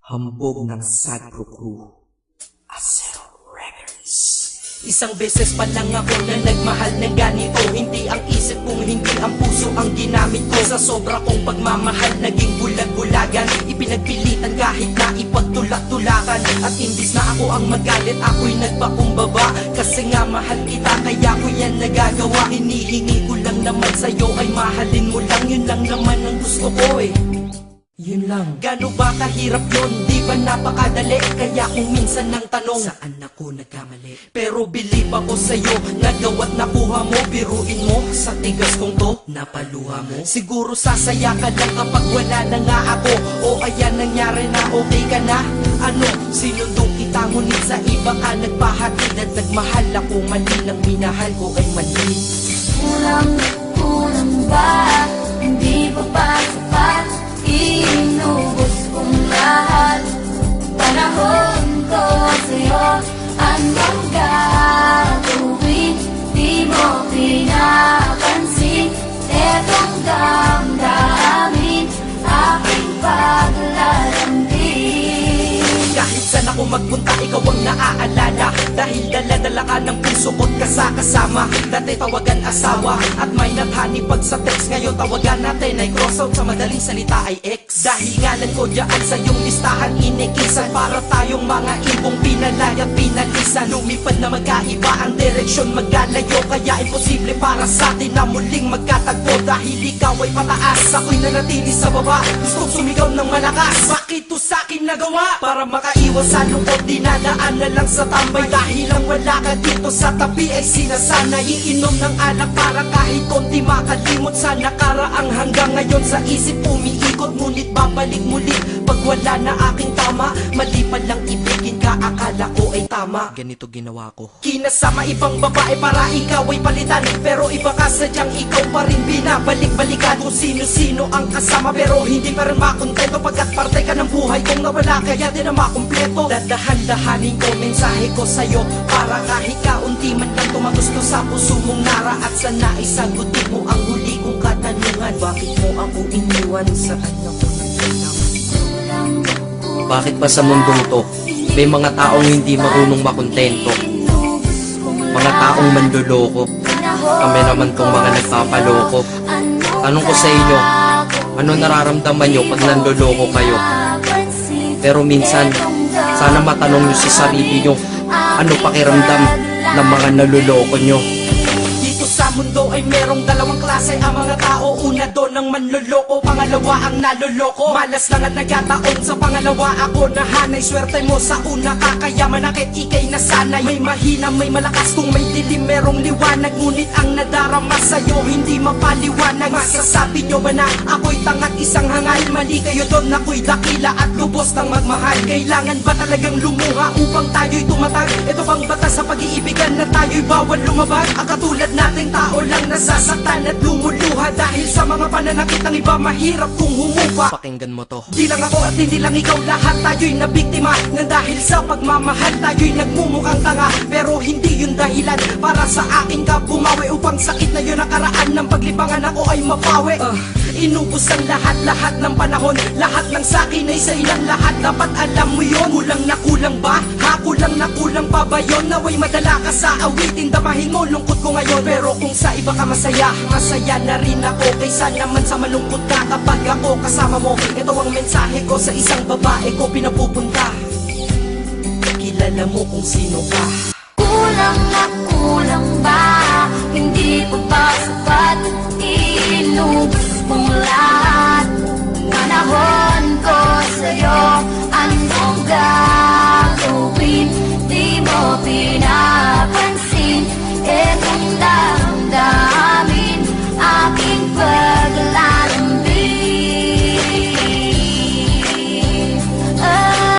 Hambog ng Sadpro Crew, Acero Records. Isang beses pa lang ako na nagmahal ng ganito. Hindi ang isip kung hindi ang puso ang ginamit ko. Sa sobra kong pagmamahal naging bulag-bulagan. Ipinagpilitan kahit na ipagtulak-tulakan. At imbis na ako ang magalit, ako'y nagpakumbaba. Kasi nga mahal kita, kaya ko yan nagagawa. Hinihingi ko lang naman sa'yo ay mahalin mo lang. Yun lang naman ang gusto ko eh. Yun lang. Gano ba kahirap yun? Di ba napakadali? Kaya kung minsan nang tanong, saan ako nagkamali? Pero believe ako sa'yo, nagawa't nakuha mo. Biruin mo, sa tigas kong to, napaluha mo. Siguro sasaya ka lang kapag wala na nga ako. O ayan nangyari na, okay ka na? Ano, sinundong kita ngunit sa iba ka nagpahatid. At nagmahal ako, mali ng minahal ko ay mali. Kulang ba? Hindi pa ba sapat? Inubos kong lahat. Panahon ko sa'yo, anong gagawin? Di mo pinapansin. Etong damdamin, aking paglalambing. Kahit saan ako magpunta, ikaw ang naaalala. Dahil dala-dala ka ng puso ko't kasama. Dati tawagan asawa at may nathani pag sa text. Ngayon tawagan natin ay cross out, sa madaling salita ay ex. Dahil ngalan ko dyan sa iyong listahan inikisan. Para tayong mga ibong pinalay at pinalisan. Lumipad na magkaiba ang direksyon, magkalayo. Kaya imposible para sa atin na muling magkatagpo. Dahil ikaw ay pataas, ako'y nanatili sa baba. Gustong sumigaw ng malakas, bakit to sa'kin nagawa? Para makaiwas sa lungkot, dinadaan na lang sa tambay. Dahil ang wala ka dito sa tabi ay sinasanay. Iinom ng alak para kahit konti makalimot sa nakaraang. Hanggang ngayon sa isip umiikot, ngunit babalik muli pag wala na aking tama. Mali pa lang ibigin ka, akala ko ay tama. Ganito ginawa ko, kinasama ibang babae para ikaw ay palitan. Pero iba ka sadyang ikaw pa rin binabalik-balikan. Kung sino-sino ang kasama pero hindi pa rin makontento. Pagkat parte ka ng buhay kong nawala, kaya din na makumpleto. Dadahan-dahanin ko mensahe ko sa'yo, para kahit kaunti man lang tumagusto sa puso mong nara. At sana isagutin mo ang huli kong katanungan, bakit mo ako iniwan? Saan ako nagtanong? Bakit ba sa mundong to may mga taong hindi marunong makontento? Mga taong manloloko. Kami naman tong mga nagpapaloko. Tanong ko sa inyo, ano nararamdaman nyo pag nanloloko kayo? Pero minsan, sana matanong nyo sa sarili nyo, ano pakiramdam ng mga naluloko nyo? Dito sa mundo ay merong dalawang klase ang mga tao. Una doon ang manloloko, pangalawa ang naloloko. Malas lang at nagkataon sa pangalawa ako nahanay. Swerte mo sa una, kakayaman akit ikay nasanay. May mahina, may malakas, kung may dilim merong liwanag. Ngunit ang nadarama sa'yo hindi mapaliwanag. Masasabi nyo ba na ako'y tangat isang hangal? Mali kayo doon, ako'y dakila at lubos ng magmahal. Kailangan ba talagang lumuha upang tayo'y tumatag? Ito bang batas sa pag-iibigan na tayo'y bawal lumabag? Ang katulad nating tao lang nasasaktan at lumuluha dahil sa mga pananakit ng iba, mahirap kung humupa. Pakinggan mo to, di lang ako at hindi lang ikaw, lahat tayo'y nabiktima. Nang dahil sa pagmamahal tayo'y nagmumukhang tanga. Pero hindi yun dahilan para sa akin ka bumawi, upang sakit na yun nakaraan ng paglibangan ako ay mapawi. Inubos ang lahat-lahat ng panahon, lahat ng sakin ay sa ilang lahat. Dapat alam mo yun, kulang na kulang ba? Ha, kulang na kulang pa ba yun? Naway madala ka sa awitin, damahin mo lungkot ko ngayon. Pero kung sa iba ka masaya, masaya na rin ako. Kaysa naman sa malungkot ka kapag ako kasama mo. Ito ang mensahe ko sa isang babae ko pinapupunta. Kilala mo kung sino ka. Kulang na kulang